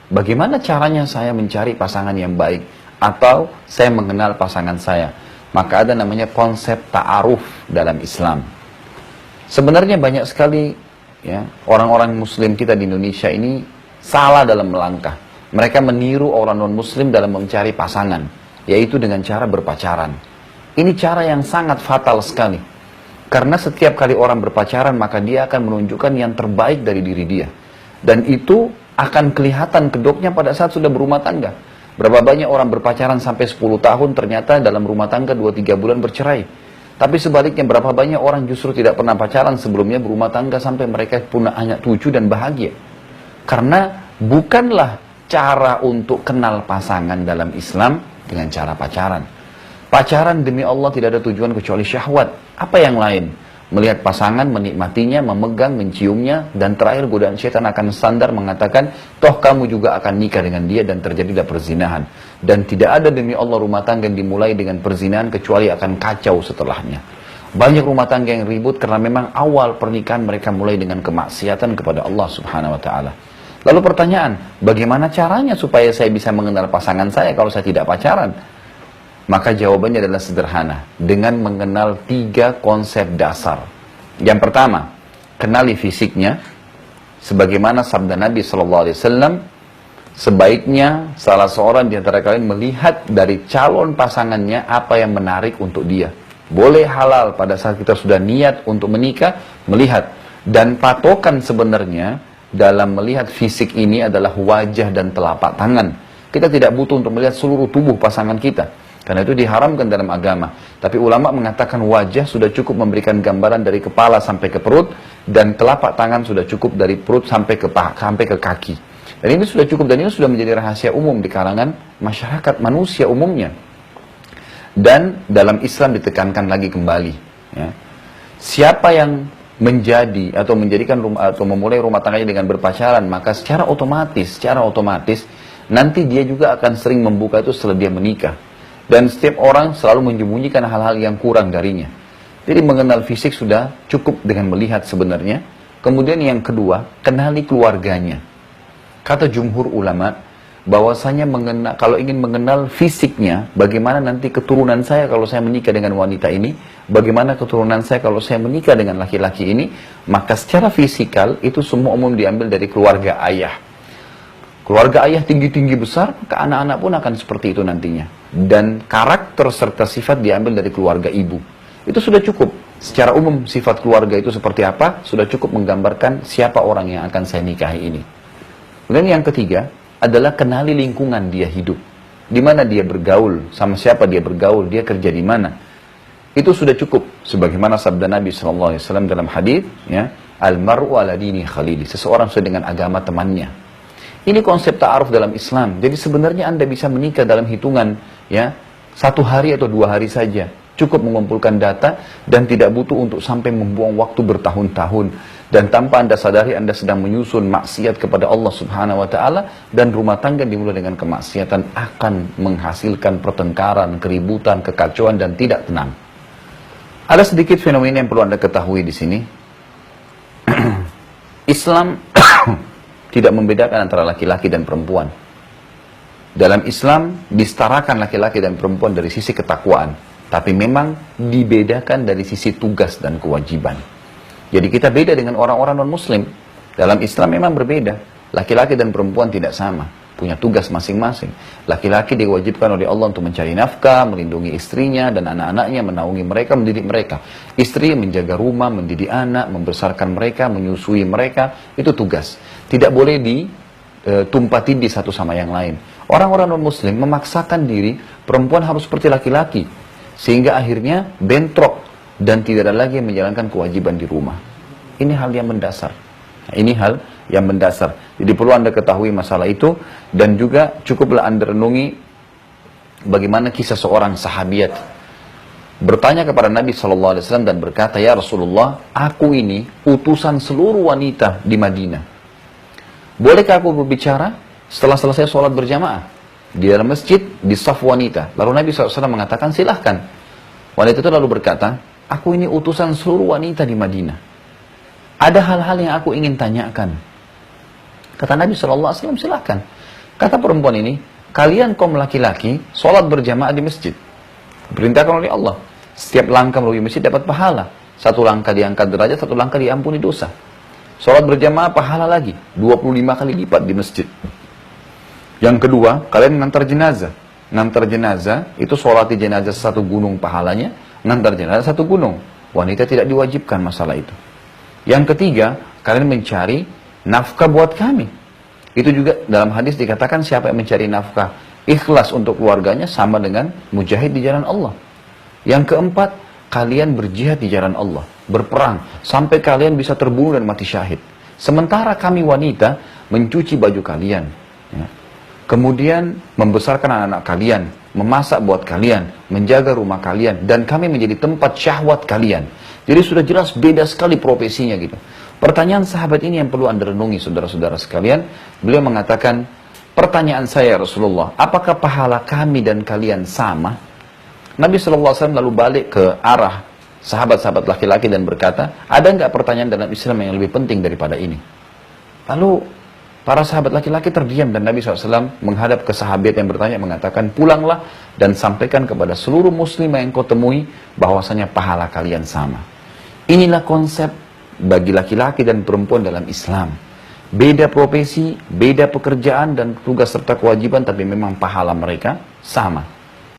Bagaimana caranya saya mencari pasangan yang baik? Atau saya mengenal pasangan saya? Maka ada namanya konsep ta'aruf dalam Islam. Sebenarnya banyak sekali ya, orang-orang muslim kita di Indonesia ini salah dalam melangkah. Mereka meniru orang non-muslim dalam mencari pasangan, yaitu dengan cara berpacaran. Ini cara yang sangat fatal sekali. Karena setiap kali orang berpacaran, maka dia akan menunjukkan yang terbaik dari diri dia. Dan itu akan kelihatan kedoknya pada saat sudah berumah tangga. Berapa banyak orang berpacaran sampai 10 tahun, ternyata dalam rumah tangga 2-3 bulan bercerai. Tapi sebaliknya, berapa banyak orang justru tidak pernah pacaran sebelumnya berumah tangga sampai mereka punya anak cucu dan bahagia. Karena bukanlah cara untuk kenal pasangan dalam Islam dengan cara pacaran. Pacaran demi Allah tidak ada tujuan kecuali syahwat. Apa yang lain? Melihat pasangan, menikmatinya, memegang, menciumnya, dan terakhir godaan syaitan akan standar mengatakan, toh kamu juga akan nikah dengan dia dan terjadilah perzinahan. Dan tidak ada demi Allah rumah tangga yang dimulai dengan perzinahan kecuali akan kacau setelahnya. Banyak rumah tangga yang ribut karena memang awal pernikahan mereka mulai dengan kemaksiatan kepada Allah Subhanahu wa Ta'ala. Lalu pertanyaan, bagaimana caranya supaya saya bisa mengenal pasangan saya kalau saya tidak pacaran? Maka jawabannya adalah sederhana, dengan mengenal 3 konsep dasar. Yang pertama, kenali fisiknya, sebagaimana sabda Nabi SAW, sebaiknya salah seorang di antara kalian melihat dari calon pasangannya apa yang menarik untuk dia. Boleh halal pada saat kita sudah niat untuk menikah, melihat. Dan patokan sebenarnya dalam melihat fisik ini adalah wajah dan telapak tangan. Kita tidak butuh untuk melihat seluruh tubuh pasangan kita. Karena itu diharamkan dalam agama. Tapi ulama mengatakan wajah sudah cukup memberikan gambaran dari kepala sampai ke perut, dan telapak tangan sudah cukup dari perut sampai ke kaki. Dan ini sudah cukup, dan ini sudah menjadi rahasia umum di kalangan masyarakat manusia umumnya. Dan dalam Islam ditekankan lagi kembali. Ya. Siapa yang menjadi atau menjadikan atau memulai rumah tangganya dengan berpacaran, maka secara otomatis nanti dia juga akan sering membuka itu setelah dia menikah. Dan setiap orang selalu menyembunyikan hal-hal yang kurang darinya. Jadi mengenal fisik sudah cukup dengan melihat sebenarnya. Kemudian yang kedua, kenali keluarganya. Kata jumhur ulama, bahwasanya kalau ingin mengenal fisiknya, bagaimana nanti keturunan saya kalau saya menikah dengan wanita ini, bagaimana keturunan saya kalau saya menikah dengan laki-laki ini, maka secara fisikal itu semua umum diambil dari keluarga ayah. Keluarga ayah tinggi-tinggi besar, maka anak-anak pun akan seperti itu nantinya. Dan karakter serta sifat diambil dari keluarga ibu. Itu sudah cukup. Secara umum sifat keluarga itu seperti apa, sudah cukup menggambarkan siapa orang yang akan saya nikahi ini. Kemudian yang ketiga adalah kenali lingkungan dia hidup. Di mana dia bergaul, sama siapa dia bergaul, dia kerja di mana. Itu sudah cukup. Sebagaimana sabda Nabi SAW dalam hadis, ya, al-mar'u ala dini khalili. Seseorang sesuai dengan agama temannya. Ini konsep ta'aruf dalam Islam. Jadi sebenarnya Anda bisa menikah dalam hitungan ya 1 hari atau 2 hari saja. Cukup mengumpulkan data dan tidak butuh untuk sampai membuang waktu bertahun-tahun. Dan tanpa Anda sadari Anda sedang menyusun maksiat kepada Allah Subhanahu wa Ta'ala, dan rumah tangga dimulai dengan kemaksiatan akan menghasilkan pertengkaran, keributan, kekacauan, dan tidak tenang. Ada sedikit fenomena yang perlu Anda ketahui di sini. Islam tidak membedakan antara laki-laki dan perempuan. Dalam Islam disetarakan laki-laki dan perempuan dari sisi ketakwaan, tapi memang dibedakan dari sisi tugas dan kewajiban. Jadi kita beda dengan orang-orang non-muslim. Dalam Islam memang berbeda. Laki-laki dan perempuan tidak sama, punya tugas masing-masing. Laki-laki diwajibkan oleh Allah untuk mencari nafkah, melindungi istrinya dan anak-anaknya, menaungi mereka, mendidik mereka. Istri menjaga rumah, mendidik anak, membesarkan mereka, menyusui mereka, itu tugas. Tidak boleh ditumpah tindih satu sama yang lain. Orang-orang non-muslim memaksakan diri, perempuan harus seperti laki-laki. Sehingga akhirnya bentrok dan tidak ada lagi yang menjalankan kewajiban di rumah. Ini hal yang mendasar. Nah, ini hal yang mendasar. Jadi perlu Anda ketahui masalah itu, dan juga cukuplah Anda renungi bagaimana kisah seorang sahabiat bertanya kepada Nabi SAW dan berkata, "Ya Rasulullah, aku ini utusan seluruh wanita di Madinah. Bolehkah aku berbicara setelah selesai sholat berjamaah di dalam masjid, di saf wanita?" Lalu Nabi SAW mengatakan, "Silahkan." Wanita itu lalu berkata, "Aku ini utusan seluruh wanita di Madinah. Ada hal-hal yang aku ingin tanyakan." Kata Nabi SAW, "Silahkan." Kata perempuan ini, kalian kaum laki-laki, sholat berjamaah di masjid. Diperintahkan oleh Allah. Setiap langkah melalui masjid dapat pahala. Satu langkah diangkat derajat, satu langkah diampuni dosa. Sholat berjamaah pahala lagi, 25 kali lipat di masjid. Yang kedua, kalian ngantar jenazah. Ngantar jenazah, itu sholat di jenazah satu gunung pahalanya, ngantar jenazah satu gunung. Wanita tidak diwajibkan masalah itu. Yang ketiga, kalian mencari nafkah buat kami. Itu juga dalam hadis dikatakan siapa yang mencari nafkah ikhlas untuk keluarganya sama dengan mujahid di jalan Allah. Yang keempat, kalian berjihad di jalan Allah, berperang sampai kalian bisa terbunuh dan mati syahid. Sementara kami wanita mencuci baju kalian, ya. Kemudian membesarkan anak-anak kalian, memasak buat kalian, menjaga rumah kalian, dan kami menjadi tempat syahwat kalian. Jadi sudah jelas beda sekali profesinya gitu. Pertanyaan sahabat ini yang perlu Anda renungi, saudara-saudara sekalian. Beliau mengatakan, pertanyaan saya Rasulullah, apakah pahala kami dan kalian sama? Nabi SAW lalu balik ke arah sahabat-sahabat laki-laki dan berkata, ada nggak pertanyaan dalam Islam yang lebih penting daripada ini? Lalu para sahabat laki-laki terdiam dan Nabi SAW menghadap ke sahabat yang bertanya mengatakan, pulanglah dan sampaikan kepada seluruh muslimah yang kau temui bahwasanya pahala kalian sama. Inilah konsep bagi laki-laki dan perempuan dalam Islam. Beda profesi, beda pekerjaan dan tugas serta kewajiban, tapi memang pahala mereka sama.